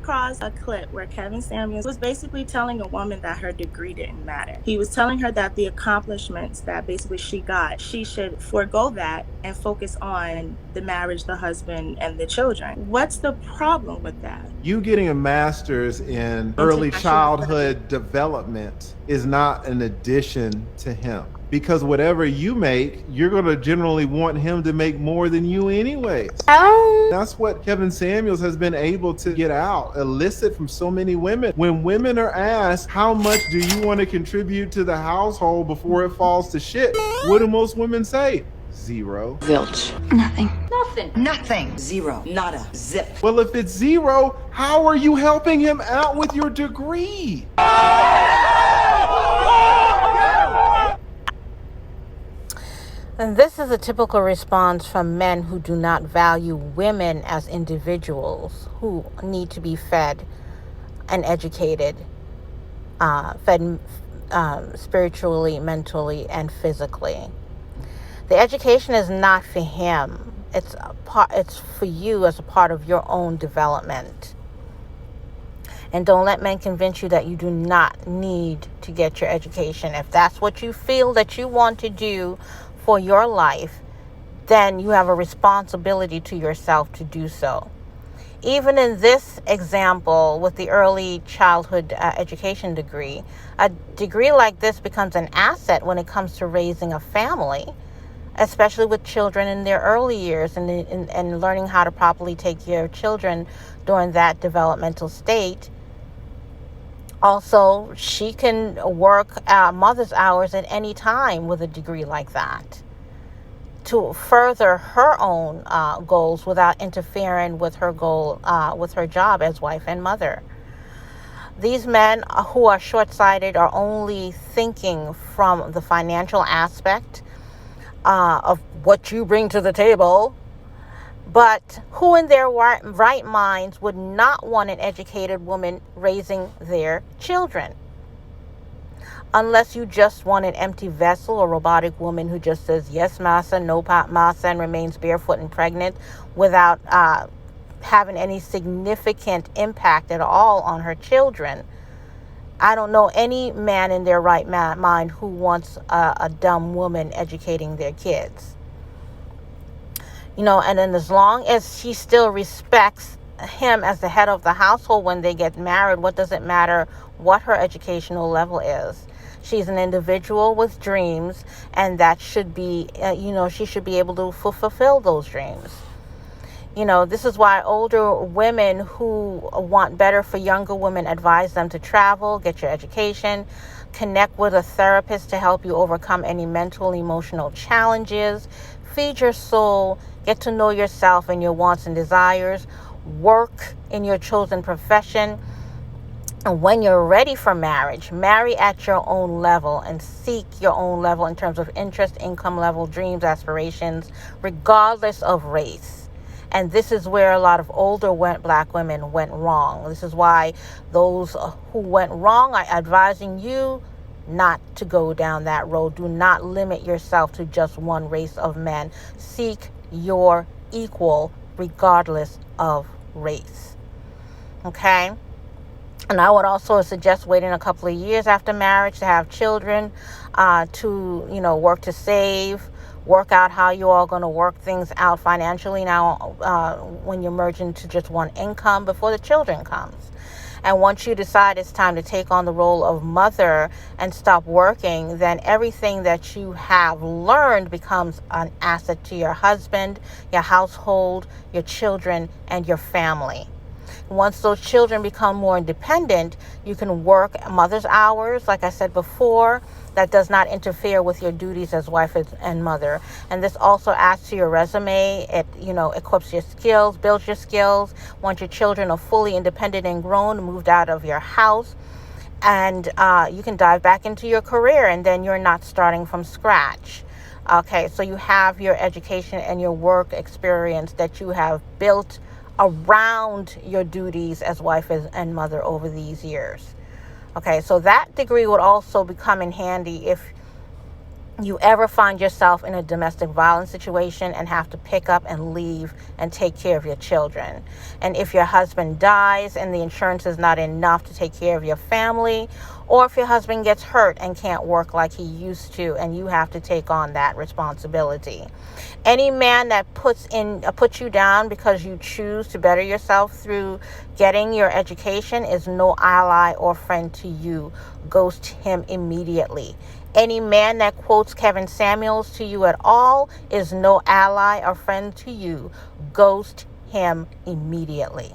across a clip where Kevin Samuels was basically telling a woman that her degree didn't matter. He was telling her that the accomplishments that basically she got, she should forego that and focus on the marriage, the husband, and the children. What's the problem with that? You getting a master's in early childhood development is not an addition to him, because whatever you make, you're going to generally want him to make more than you anyways. That's what Kevin Samuels has been able to get out, elicit from so many women. When women are asked, how much do you want to contribute to the household before it falls to shit? What do most women say? Zero. Zilch. Nothing. Nothing. Zero. Nada. Zip. Well, if it's zero, how are you helping him out with your degree? And this is a typical response from men who do not value women as individuals who need to be fed and educated, fed spiritually, mentally, and physically. The education is not for him. It's for you as a part of your own development. And don't let men convince you that you do not need to get your education. If that's what you feel that you want to do for your life, then you have a responsibility to yourself to do so. Even in this example with the early childhood education degree, a degree like this becomes an asset when it comes to raising a family, especially with children in their early years and learning how to properly take care of children during that developmental state. Also, she can work mother's hours at any time with a degree like that to further her own goals without interfering with her goal, with her job as wife and mother. These men who are short-sighted are only thinking from the financial aspect of what you bring to the table, but who in their right minds would not want an educated woman raising their children? Unless you just want an empty vessel or robotic woman who just says, yes, massa, no, massa, and remains barefoot and pregnant without having any significant impact at all on her children. I don't know any man in their right mind who wants a dumb woman educating their kids. You know, and then as long as she still respects him as the head of the household when they get married, what does it matter what her educational level is? She's an individual with dreams, and that should be, she should be able to fulfill those dreams. You know, this is why older women who want better for younger women advise them to travel, get your education, connect with a therapist to help you overcome any mental, emotional challenges, feed your soul, get to know yourself and your wants and desires, work in your chosen profession. And when you're ready for marriage, marry at your own level and seek your own level in terms of interest, income level, dreams, aspirations, regardless of race. And this is where a lot of older black women went wrong. This is why those who went wrong are advising you not to go down that road. Do not limit yourself to just one race of men. Seek your equal regardless of race. Okay? And I would also suggest waiting a couple of years after marriage to have children, to work to save, work out how you all going to work things out financially now when you merge into just one income before the children comes. And once you decide it's time to take on the role of mother and stop working, then everything that you have learned becomes an asset to your husband, your household, your children, and your family. Once those children become more independent, you can work mother's hours, like I said before. That does not interfere with your duties as wife and mother. And this also adds to your resume. It, equips your skills, builds your skills. Once your children are fully independent and grown, moved out of your house, and you can dive back into your career, and then you're not starting from scratch. Okay, so you have your education and your work experience that you have built around your duties as wife and mother over these years. Okay, so that degree would also become in handy if you ever find yourself in a domestic violence situation and have to pick up and leave and take care of your children. And if your husband dies and the insurance is not enough to take care of your family, or if your husband gets hurt and can't work like he used to and you have to take on that responsibility. Any man that puts you down because you choose to better yourself through getting your education is no ally or friend to you. Ghost him immediately. Any man that quotes Kevin Samuels to you at all is no ally or friend to you. Ghost him immediately.